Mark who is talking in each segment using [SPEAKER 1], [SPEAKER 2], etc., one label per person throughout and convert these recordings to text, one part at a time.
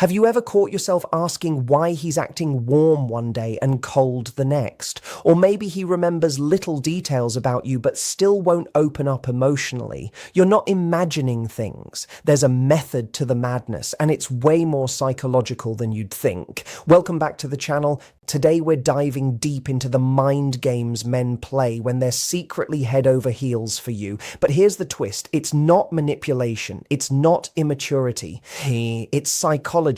[SPEAKER 1] Have you ever caught yourself asking why he's acting warm one day and cold the next? Or maybe he remembers little details about you but still won't open up emotionally. You're not imagining things. There's a method to the madness, and it's way more psychological than you'd think. Welcome back to the channel. Today we're diving deep into the mind games men play when they're secretly head over heels for you. But here's the twist. It's not manipulation. It's not immaturity. It's psychology.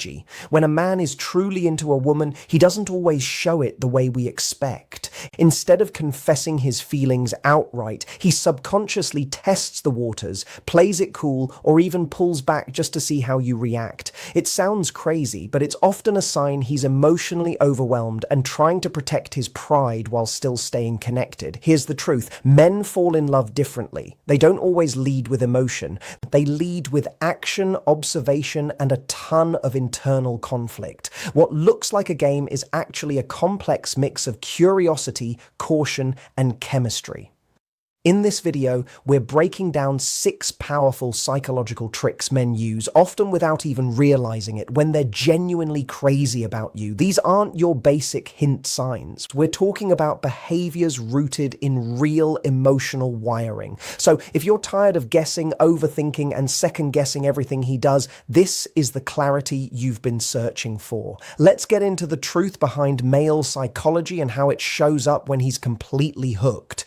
[SPEAKER 1] When a man is truly into a woman, he doesn't always show it the way we expect. Instead of confessing his feelings outright, he subconsciously tests the waters, plays it cool, or even pulls back just to see how you react. It sounds crazy, but it's often a sign he's emotionally overwhelmed and trying to protect his pride while still staying connected. Here's the truth. Men fall in love differently. They don't always lead with emotion. They lead with action, observation, and a ton of internal conflict. What looks like a game is actually a complex mix of curiosity, caution, and chemistry. In this video, we're breaking down 6 powerful psychological tricks men use, often without even realizing it, when they're genuinely crazy about you. These aren't your basic hint signs. We're talking about behaviors rooted in real emotional wiring. So if you're tired of guessing, overthinking, and second-guessing everything he does, this is the clarity you've been searching for. Let's get into the truth behind male psychology and how it shows up when he's completely hooked.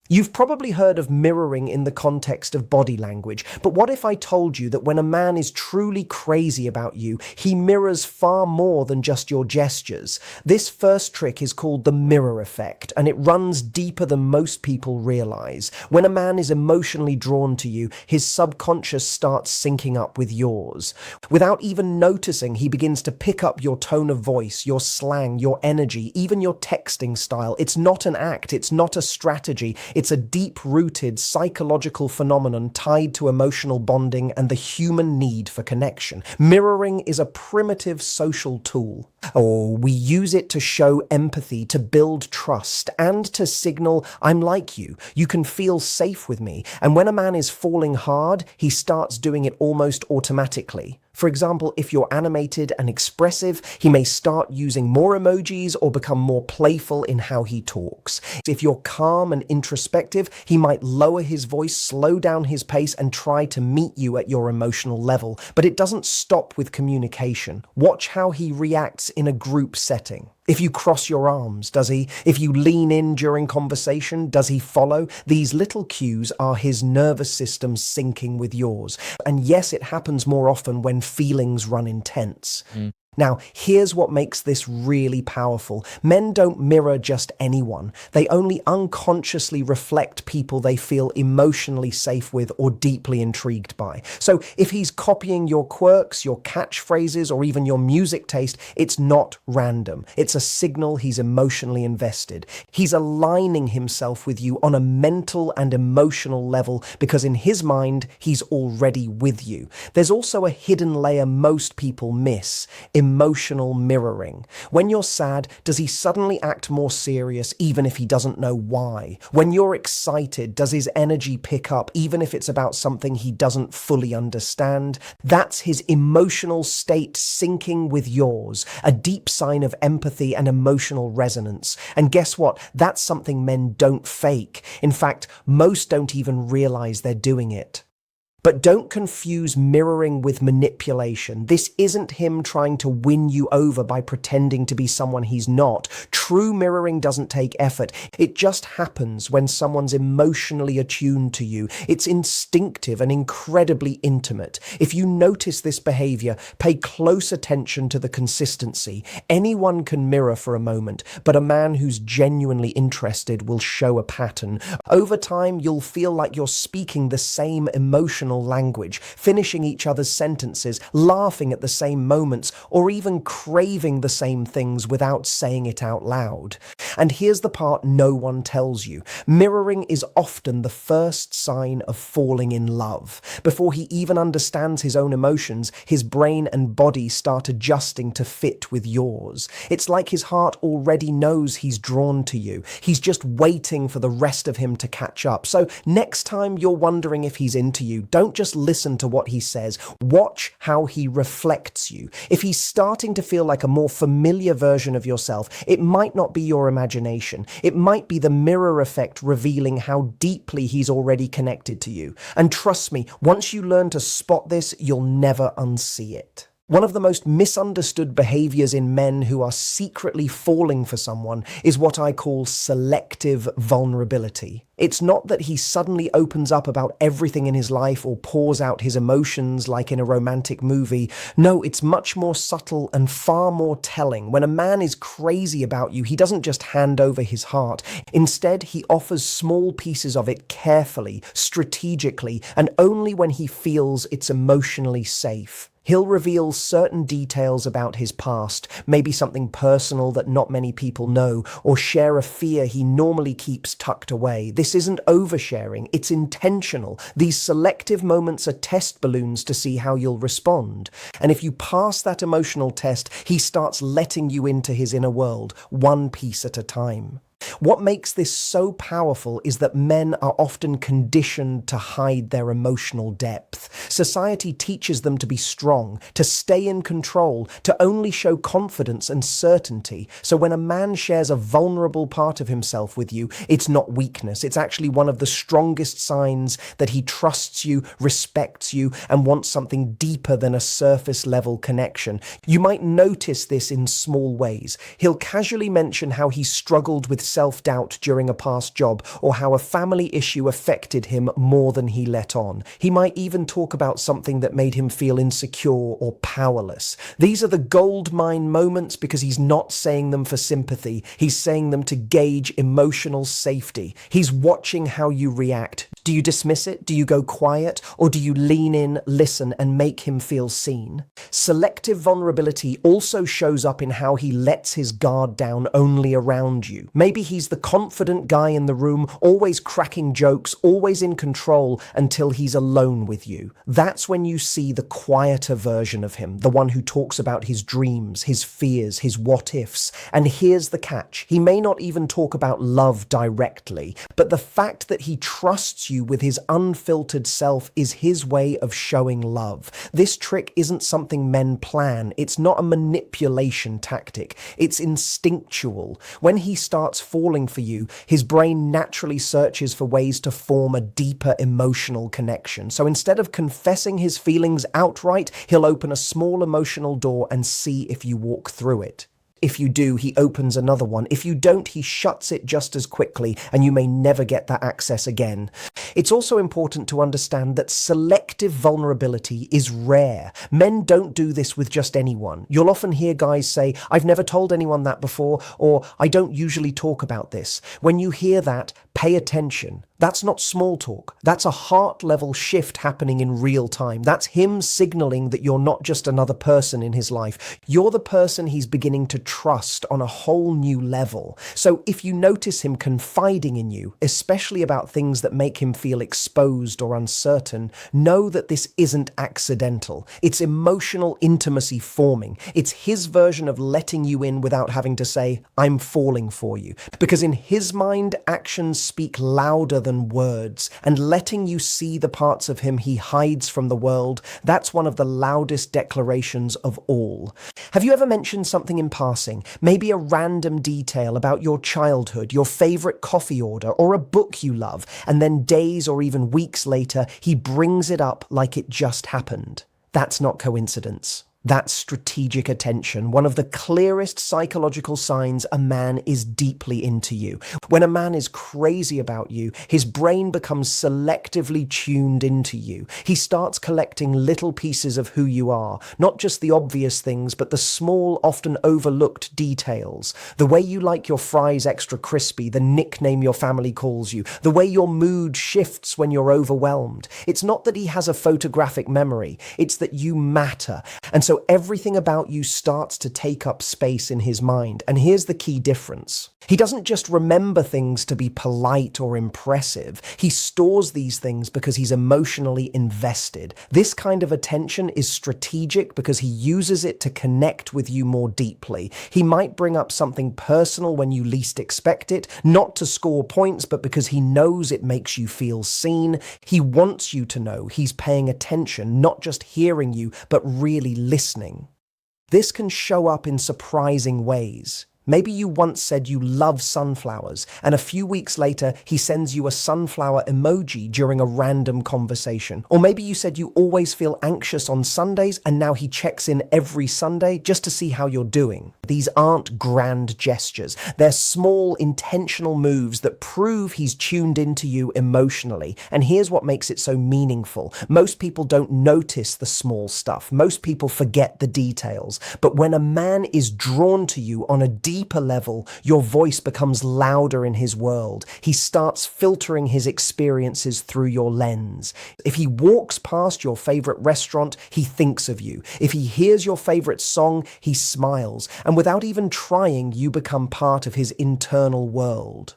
[SPEAKER 1] You've probably heard of mirroring in the context of body language, but what if I told you that when a man is truly crazy about you, he mirrors far more than just your gestures? This first trick is called the mirror effect, and it runs deeper than most people realize. When a man is emotionally drawn to you, his subconscious starts syncing up with yours. Without even noticing, he begins to pick up your tone of voice, your slang, your energy, even your texting style. It's not an act, it's not a strategy. It's a deep-rooted psychological phenomenon tied to emotional bonding and the human need for connection. Mirroring is a primitive social tool. We use it to show empathy, to build trust, and to signal, I'm like you. You can feel safe with me. And when a man is falling hard, he starts doing it almost automatically. For example, if you're animated and expressive, he may start using more emojis or become more playful in how he talks. If you're calm and introspective, he might lower his voice, slow down his pace, and try to meet you at your emotional level. But it doesn't stop with communication. Watch how he reacts in a group setting. If you cross your arms, does he? If you lean in during conversation, does he follow? These little cues are his nervous system syncing with yours. And yes, it happens more often when feelings run intense. Now, here's what makes this really powerful. Men don't mirror just anyone. They only unconsciously reflect people they feel emotionally safe with or deeply intrigued by. So if he's copying your quirks, your catchphrases, or even your music taste, it's not random. It's a signal he's emotionally invested. He's aligning himself with you on a mental and emotional level because in his mind, he's already with you. There's also a hidden layer most people miss. Emotional mirroring. When you're sad, does he suddenly act more serious even if he doesn't know why? When you're excited, does his energy pick up even if it's about something he doesn't fully understand? That's his emotional state syncing with yours, a deep sign of empathy and emotional resonance. And guess what? That's something men don't fake. In fact, most don't even realize they're doing it. But don't confuse mirroring with manipulation. This isn't him trying to win you over by pretending to be someone he's not. True mirroring doesn't take effort. It just happens when someone's emotionally attuned to you. It's instinctive and incredibly intimate. If you notice this behavior, pay close attention to the consistency. Anyone can mirror for a moment, but a man who's genuinely interested will show a pattern. Over time, you'll feel like you're speaking the same emotional language, finishing each other's sentences, laughing at the same moments, or even craving the same things without saying it out loud. And here's the part no one tells you. Mirroring is often the first sign of falling in love. Before he even understands his own emotions, his brain and body start adjusting to fit with yours. It's like his heart already knows he's drawn to you. He's just waiting for the rest of him to catch up. So next time you're wondering if he's into you, don't Don't just listen to what he says. Watch how he reflects you. If he's starting to feel like a more familiar version of yourself, it might not be your imagination. It might be the mirror effect revealing how deeply he's already connected to you. And trust me, once you learn to spot this, you'll never unsee it. One of the most misunderstood behaviors in men who are secretly falling for someone is what I call selective vulnerability. It's not that he suddenly opens up about everything in his life or pours out his emotions like in a romantic movie. No, it's much more subtle and far more telling. When a man is crazy about you, he doesn't just hand over his heart. Instead, he offers small pieces of it carefully, strategically, and only when he feels it's emotionally safe. He'll reveal certain details about his past, maybe something personal that not many people know, or share a fear he normally keeps tucked away. This isn't oversharing, it's intentional. These selective moments are test balloons to see how you'll respond. And if you pass that emotional test, he starts letting you into his inner world, one piece at a time. What makes this so powerful is that men are often conditioned to hide their emotional depth. Society teaches them to be strong, to stay in control, to only show confidence and certainty. So when a man shares a vulnerable part of himself with you, it's not weakness. It's actually one of the strongest signs that he trusts you, respects you, and wants something deeper than a surface level connection. You might notice this in small ways. He'll casually mention how he struggled with self-doubt during a past job, or how a family issue affected him more than he let on. He might even talk about something that made him feel insecure or powerless. These are the gold mine moments because he's not saying them for sympathy. He's saying them to gauge emotional safety. He's watching how you react. Do you dismiss it? Do you go quiet? Or do you lean in, listen, and make him feel seen? Selective vulnerability also shows up in how he lets his guard down only around you. Maybe he's the confident guy in the room, always cracking jokes, always in control until he's alone with you. That's when you see the quieter version of him, the one who talks about his dreams, his fears, his what-ifs. And here's the catch. He may not even talk about love directly, but the fact that he trusts you with his unfiltered self is his way of showing love. This trick isn't something men plan. It's not a manipulation tactic. It's instinctual. When he starts falling for you, his brain naturally searches for ways to form a deeper emotional connection. So instead of confessing his feelings outright, he'll open a small emotional door and see if you walk through it. If you do, he opens another one. If you don't, he shuts it just as quickly, and you may never get that access again. It's also important to understand that selective vulnerability is rare. Men don't do this with just anyone. You'll often hear guys say, "I've never told anyone that before," or "I don't usually talk about this." When you hear that, pay attention. That's not small talk. That's a heart-level shift happening in real time. That's him signaling that you're not just another person in his life. You're the person he's beginning to trust on a whole new level. So if you notice him confiding in you, especially about things that make him feel exposed or uncertain, know that this isn't accidental. It's emotional intimacy forming. It's his version of letting you in without having to say, "I'm falling for you." Because in his mind, actions speak louder than words, and letting you see the parts of him he hides from the world, that's one of the loudest declarations of all. Have you ever mentioned something in passing, maybe a random detail about your childhood, your favorite coffee order, or a book you love, and then days or even weeks later, he brings it up like it just happened? That's not coincidence. That's strategic attention, one of the clearest psychological signs a man is deeply into you. When a man is crazy about you, his brain becomes selectively tuned into you. He starts collecting little pieces of who you are, not just the obvious things, but the small, often overlooked details. The way you like your fries extra crispy, the nickname your family calls you, the way your mood shifts when you're overwhelmed. It's not that he has a photographic memory, it's that you matter. And so So everything about you starts to take up space in his mind. And here's the key difference. He doesn't just remember things to be polite or impressive. He stores these things because he's emotionally invested. This kind of attention is strategic because he uses it to connect with you more deeply. He might bring up something personal when you least expect it, not to score points, but because he knows it makes you feel seen. He wants you to know he's paying attention, not just hearing you, but really listening. This can show up in surprising ways. Maybe you once said you love sunflowers, and a few weeks later, he sends you a sunflower emoji during a random conversation. Or maybe you said you always feel anxious on Sundays, and now he checks in every Sunday just to see how you're doing. These aren't grand gestures. They're small, intentional moves that prove he's tuned into you emotionally. And here's what makes it so meaningful. Most people don't notice the small stuff. Most people forget the details. But when a man is drawn to you on a deeper level, your voice becomes louder in his world. He starts filtering his experiences through your lens. If he walks past your favorite restaurant, he thinks of you. If he hears your favorite song, he smiles. And without even trying, you become part of his internal world.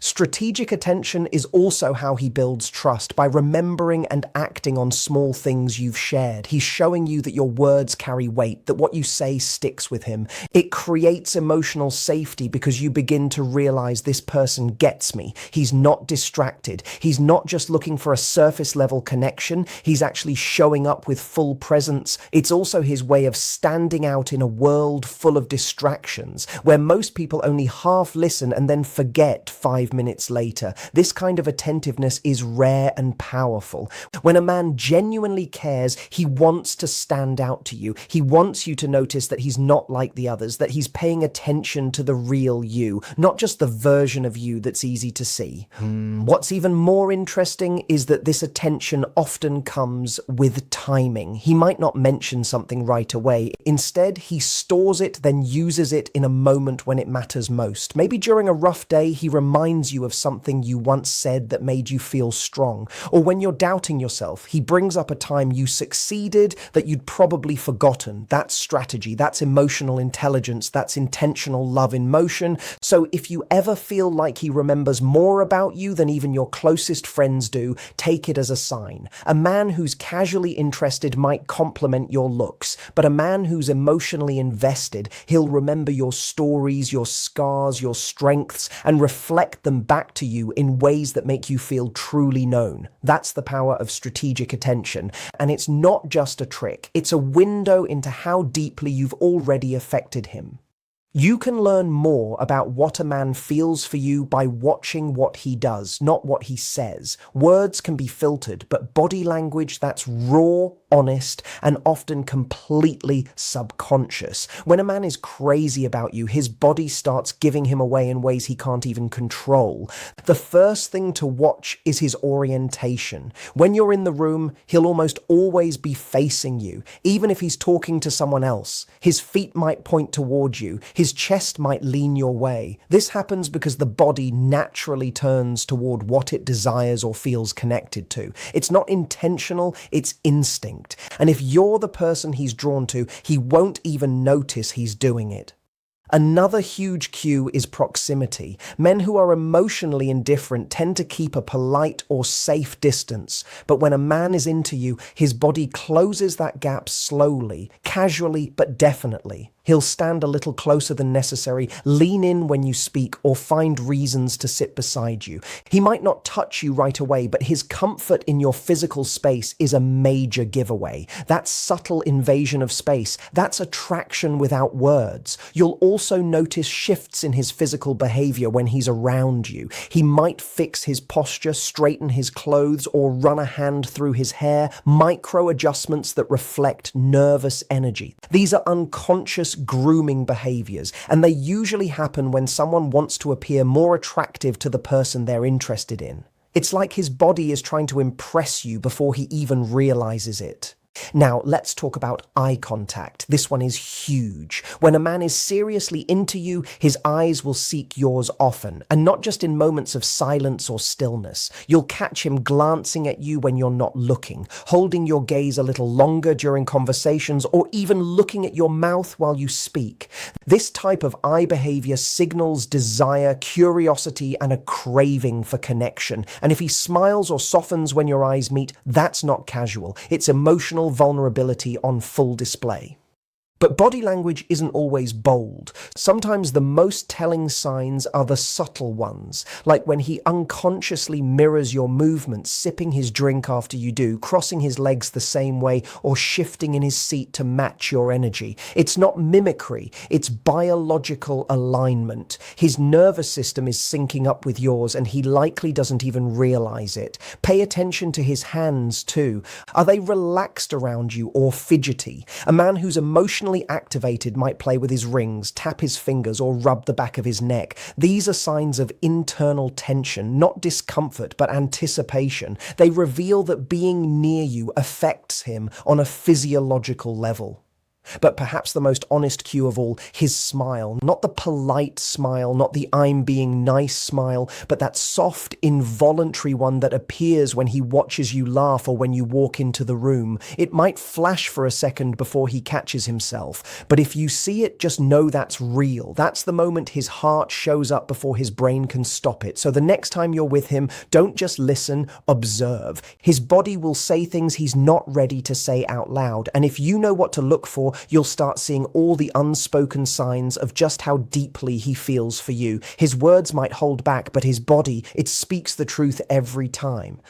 [SPEAKER 1] Strategic attention is also how he builds trust, by remembering and acting on small things you've shared. He's showing you that your words carry weight, that what you say sticks with him. It creates emotional safety because you begin to realize this person gets me. He's not distracted. He's not just looking for a surface level connection. He's actually showing up with full presence. It's also his way of standing out in a world full of distractions, where most people only half listen and then forget 5 minutes later. This kind of attentiveness is rare and powerful. When a man genuinely cares, he wants to stand out to you. He wants you to notice that he's not like the others, that he's paying attention to the real you, not just the version of you that's easy to see. What's even more interesting is that this attention often comes with timing. He might not mention something right away. Instead, he stores it, then uses it in a moment when it matters most. Maybe during a rough day, he reminds you of something you once said that made you feel strong. Or when you're doubting yourself, he brings up a time you succeeded that you'd probably forgotten. That's strategy, that's emotional intelligence, that's intentional love in motion. So if you ever feel like he remembers more about you than even your closest friends do, take it as a sign. A man who's casually interested might compliment your looks, but a man who's emotionally invested, he'll remember your stories, your scars, your strengths, and reflect them back to you in ways that make you feel truly known. That's the power of strategic attention. And it's not just a trick. It's a window into how deeply you've already affected him. You can learn more about what a man feels for you by watching what he does, not what he says. Words can be filtered, but body language that's raw, honest, and often completely subconscious. When a man is crazy about you, his body starts giving him away in ways he can't even control. The first thing to watch is his orientation. When you're in the room, he'll almost always be facing you, even if he's talking to someone else. His feet might point towards you. His chest might lean your way. This happens because the body naturally turns toward what it desires or feels connected to. It's not intentional, it's instinct. And if you're the person he's drawn to, he won't even notice he's doing it. Another huge cue is proximity. Men who are emotionally indifferent tend to keep a polite or safe distance, but when a man is into you, his body closes that gap slowly, casually, but definitely. He'll stand a little closer than necessary, lean in when you speak, or find reasons to sit beside you. He might not touch you right away, but his comfort in your physical space is a major giveaway. That's subtle invasion of space. That's attraction without words. You'll also notice shifts in his physical behavior when he's around you. He might fix his posture, straighten his clothes, or run a hand through his hair, micro adjustments that reflect nervous energy. These are unconscious grooming behaviors, and they usually happen when someone wants to appear more attractive to the person they're interested in. It's like his body is trying to impress you before he even realizes it. Now, let's talk about eye contact. This one is huge. When a man is seriously into you, his eyes will seek yours often, and not just in moments of silence or stillness. You'll catch him glancing at you when you're not looking, holding your gaze a little longer during conversations, or even looking at your mouth while you speak. This type of eye behavior signals desire, curiosity, and a craving for connection. And if he smiles or softens when your eyes meet, that's not casual. It's emotional vulnerability on full display. But body language isn't always bold. Sometimes the most telling signs are the subtle ones, like when he unconsciously mirrors your movements, sipping his drink after you do, crossing his legs the same way, or shifting in his seat to match your energy. It's not mimicry, it's biological alignment. His nervous system is syncing up with yours, and he likely doesn't even realize it. Pay attention to his hands too. Are they relaxed around you or fidgety? A man who's emotionally activated might play with his rings, tap his fingers, or rub the back of his neck. These are signs of internal tension, not discomfort, but anticipation. They reveal that being near you affects him on a physiological level. But perhaps the most honest cue of all, his smile. Not the polite smile, not the I'm being nice smile, but that soft, involuntary one that appears when he watches you laugh or when you walk into the room. It might flash for a second before he catches himself, but if you see it, just know that's real. That's the moment his heart shows up before his brain can stop it. So the next time you're with him, don't just listen, observe. His body will say things he's not ready to say out loud, and if you know what to look for, you'll start seeing all the unspoken signs of just how deeply he feels for you. His words might hold back, but his body, it speaks the truth every time.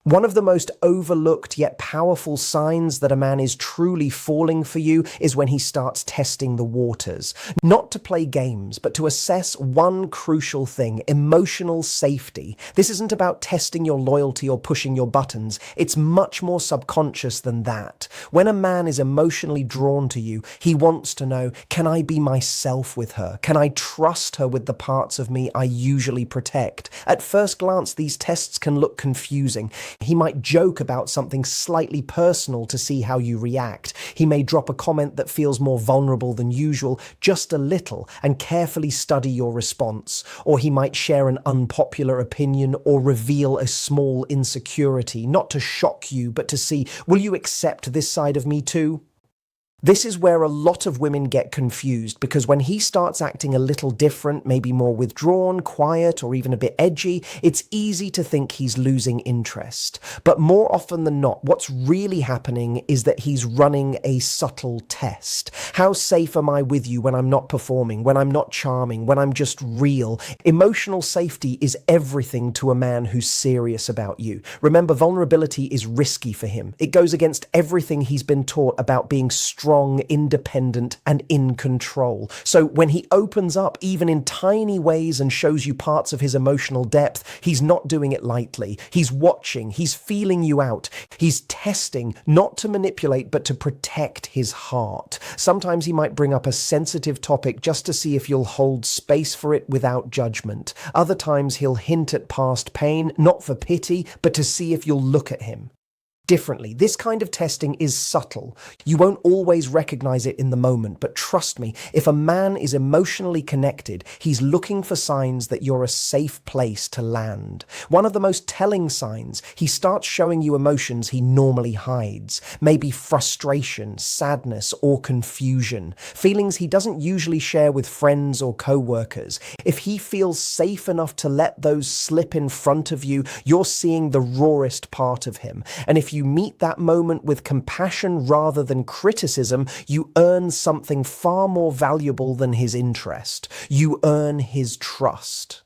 [SPEAKER 1] One of the most overlooked yet powerful signs that a man is truly falling for you is when he starts testing the waters. Not to play games, but to assess one crucial thing: emotional safety. This isn't about testing your loyalty or pushing your buttons. It's much more subconscious than that. When a man is emotionally drawn to you, he wants to know, can I be myself with her? Can I trust her with the parts of me I usually protect? At first glance, these tests can look confusing. He might joke about something slightly personal to see how you react. He may drop a comment that feels more vulnerable than usual, just a little, and carefully study your response. Or he might share an unpopular opinion or reveal a small insecurity, not to shock you, but to see, will you accept this side of me too? This is where a lot of women get confused, because when he starts acting a little different, maybe more withdrawn, quiet, or even a bit edgy, it's easy to think he's losing interest. But more often than not, what's really happening is that he's running a subtle test. How safe am I with you when I'm not performing, when I'm not charming, when I'm just real? Emotional safety is everything to a man who's serious about you. Remember, vulnerability is risky for him. It goes against everything he's been taught about being strong, independent, and in control. So when he opens up, even in tiny ways, and shows you parts of his emotional depth, he's not doing it lightly. He's watching, he's feeling you out, he's testing, not to manipulate, but to protect his heart. Sometimes he might bring up a sensitive topic just to see if you'll hold space for it without judgment. Other times he'll hint at past pain, not for pity, but to see if you'll look at him differently. This kind of testing is subtle. You won't always recognize it in the moment, but trust me, if a man is emotionally connected, he's looking for signs that you're a safe place to land. One of the most telling signs, he starts showing you emotions he normally hides, maybe frustration, sadness, or confusion, feelings he doesn't usually share with friends or co-workers. If he feels safe enough to let those slip in front of you, you're seeing the rawest part of him. And if you meet that moment with compassion rather than criticism, you earn something far more valuable than his interest. You earn his trust.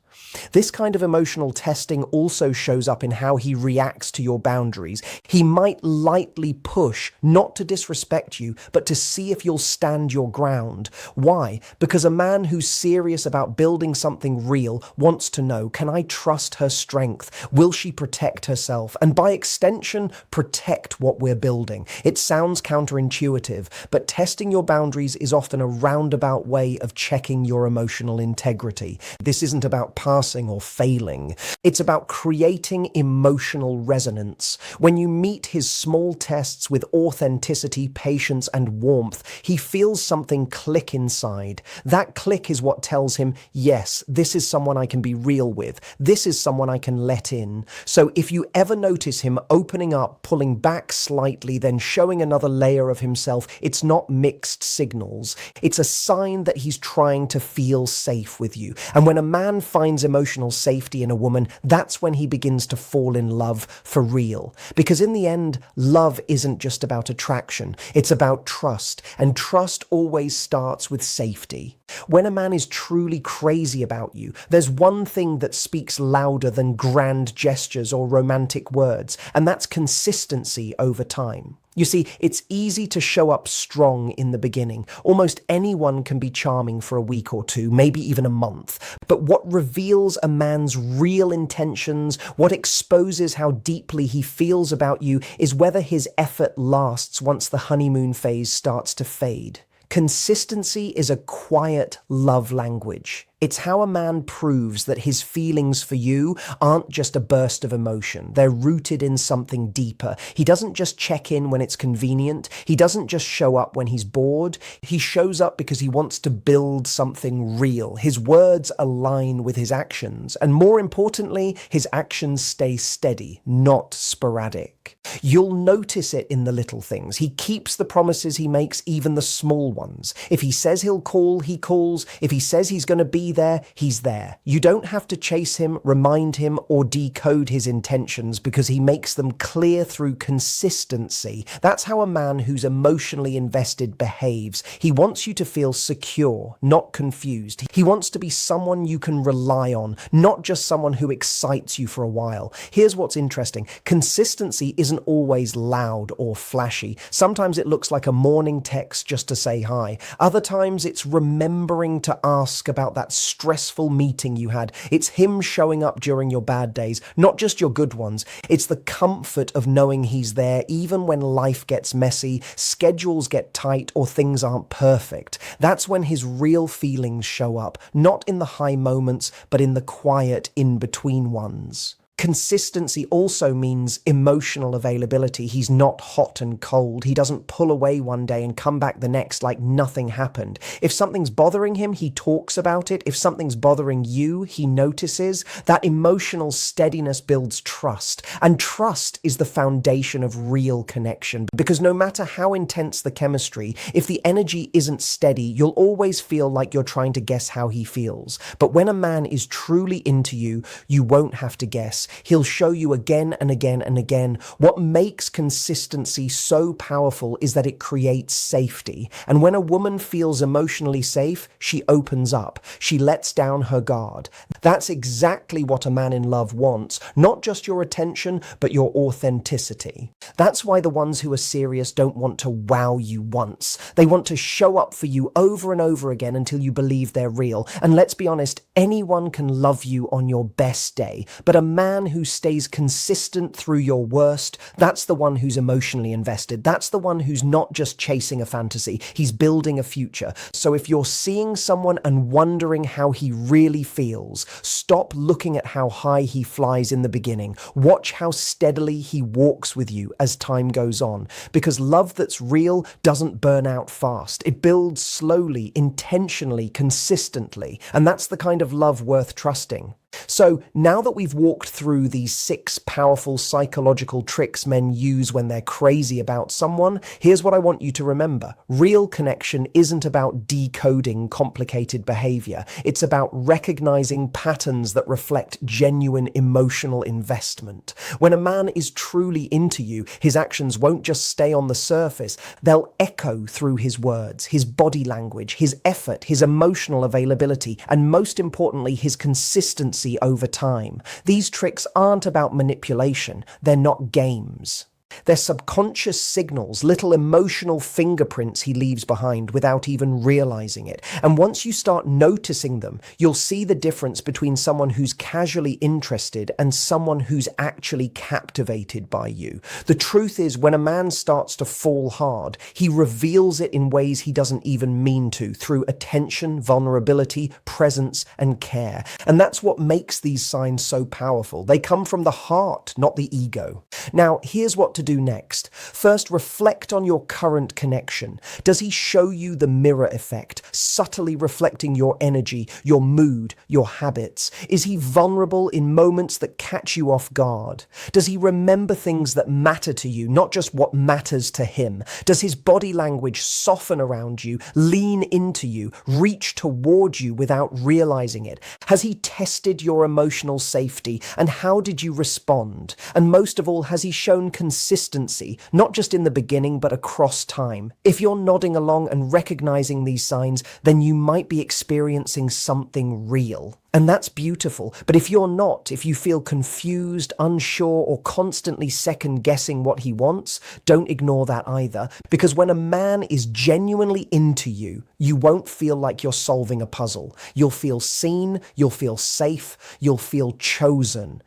[SPEAKER 1] This kind of emotional testing also shows up in how he reacts to your boundaries. He might lightly push, not to disrespect you, but to see if you'll stand your ground. Why? Because a man who's serious about building something real wants to know, can I trust her strength? Will she protect herself? And by extension, protect what we're building. It sounds counterintuitive, but testing your boundaries is often a roundabout way of checking your emotional integrity. This isn't about passing passing or failing. It's about creating emotional resonance. When you meet his small tests with authenticity, patience, and warmth, he feels something click inside. That click is what tells him, yes, this is someone I can be real with. This is someone I can let in. So if you ever notice him opening up, pulling back slightly, then showing another layer of himself, it's not mixed signals. It's a sign that he's trying to feel safe with you. And when a man finds emotional safety in a woman, that's when he begins to fall in love for real. Because in the end, love isn't just about attraction. It's about trust. And trust always starts with safety. When a man is truly crazy about you, there's one thing that speaks louder than grand gestures or romantic words, and that's consistency over time. You see, it's easy to show up strong in the beginning. Almost anyone can be charming for a week or two, maybe even a month. But what reveals a man's real intentions, what exposes how deeply he feels about you, is whether his effort lasts once the honeymoon phase starts to fade. Consistency is a quiet love language. It's how a man proves that his feelings for you aren't just a burst of emotion. They're rooted in something deeper. He doesn't just check in when it's convenient. He doesn't just show up when he's bored. He shows up because he wants to build something real. His words align with his actions. And more importantly, his actions stay steady, not sporadic. You'll notice it in the little things. He keeps the promises he makes, even the small ones. If he says he'll call, he calls. If he says he's going to be there, he's there. You don't have to chase him, remind him, or decode his intentions because he makes them clear through consistency. That's how a man who's emotionally invested behaves. He wants you to feel secure, not confused. He wants to be someone you can rely on, not just someone who excites you for a while. Here's what's interesting. Consistency isn't always loud or flashy. Sometimes it looks like a morning text just to say hi. Other times it's remembering to ask about that stressful meeting you had. It's him showing up during your bad days, not just your good ones. It's the comfort of knowing he's there even when life gets messy, schedules get tight, or things aren't perfect. That's when his real feelings show up, not in the high moments, but in the quiet in-between ones. Consistency also means emotional availability. He's not hot and cold. He doesn't pull away one day and come back the next like nothing happened. If something's bothering him, he talks about it. If something's bothering you, he notices. That emotional steadiness builds trust. And trust is the foundation of real connection. Because no matter how intense the chemistry, if the energy isn't steady, you'll always feel like you're trying to guess how he feels. But when a man is truly into you, you won't have to guess. He'll show you again and again and again. What makes consistency so powerful is that it creates safety. And when a woman feels emotionally safe, she opens up. She lets down her guard. That's exactly what a man in love wants. Not just your attention, but your authenticity. That's why the ones who are serious don't want to wow you once. They want to show up for you over and over again until you believe they're real. And let's be honest, anyone can love you on your best day. But a man who stays consistent through your worst, that's the one who's emotionally invested. That's the one who's not just chasing a fantasy. He's building a future. So if you're seeing someone and wondering how he really feels, stop looking at how high he flies in the beginning. Watch how steadily he walks with you as time goes on. Because love that's real doesn't burn out fast. It builds slowly, intentionally, consistently. And that's the kind of love worth trusting. So now that we've walked through these 6 powerful psychological tricks men use when they're crazy about someone, here's what I want you to remember. Real connection isn't about decoding complicated behavior. It's about recognizing patterns that reflect genuine emotional investment. When a man is truly into you, his actions won't just stay on the surface. They'll echo through his words, his body language, his effort, his emotional availability, and most importantly, his consistency over time. These tricks aren't about manipulation. They're not games. They're subconscious signals, little emotional fingerprints he leaves behind without even realizing it. And once you start noticing them, you'll see the difference between someone who's casually interested and someone who's actually captivated by you. The truth is, when a man starts to fall hard, he reveals it in ways he doesn't even mean to, through attention, vulnerability, presence, and care. And that's what makes these signs so powerful. They come from the heart, not the ego. Now, here's what to do next. First, reflect on your current connection. Does he show you the mirror effect, subtly reflecting your energy, your mood, your habits? Is he vulnerable in moments that catch you off guard? Does he remember things that matter to you, not just what matters to him? Does his body language soften around you, lean into you, reach toward you without realizing it? Has he tested your emotional safety, and how did you respond? And most of all, has he shown consistency, not just in the beginning, but across time? If you're nodding along and recognizing these signs, then you might be experiencing something real. And that's beautiful. But if you're not, if you feel confused, unsure, or constantly second guessing what he wants, don't ignore that either. Because when a man is genuinely into you, you won't feel like you're solving a puzzle. You'll feel seen, you'll feel safe, you'll feel chosen.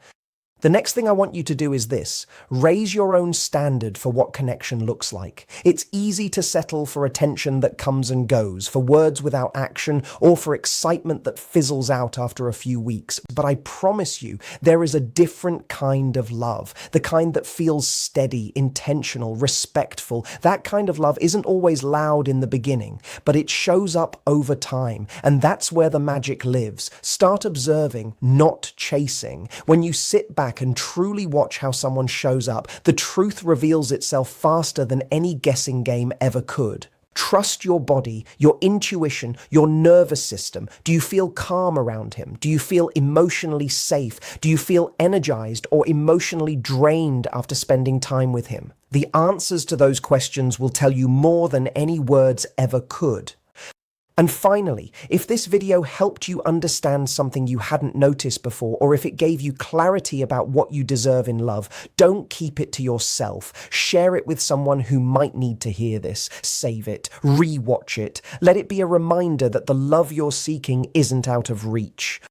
[SPEAKER 1] The next thing I want you to do is this: raise your own standard for what connection looks like. It's easy to settle for attention that comes and goes, for words without action, or for excitement that fizzles out after a few weeks. But I promise you, there is a different kind of love, the kind that feels steady, intentional, respectful. That kind of love isn't always loud in the beginning, but it shows up over time. And that's where the magic lives. Start observing, not chasing. When you sit back and truly watch how someone shows up, the truth reveals itself faster than any guessing game ever could. Trust your body, your intuition, your nervous system. Do you feel calm around him? Do you feel emotionally safe? Do you feel energized or emotionally drained after spending time with him? The answers to those questions will tell you more than any words ever could. And finally, if this video helped you understand something you hadn't noticed before, or if it gave you clarity about what you deserve in love, don't keep it to yourself. Share it with someone who might need to hear this. Save it, rewatch it. Let it be a reminder that the love you're seeking isn't out of reach.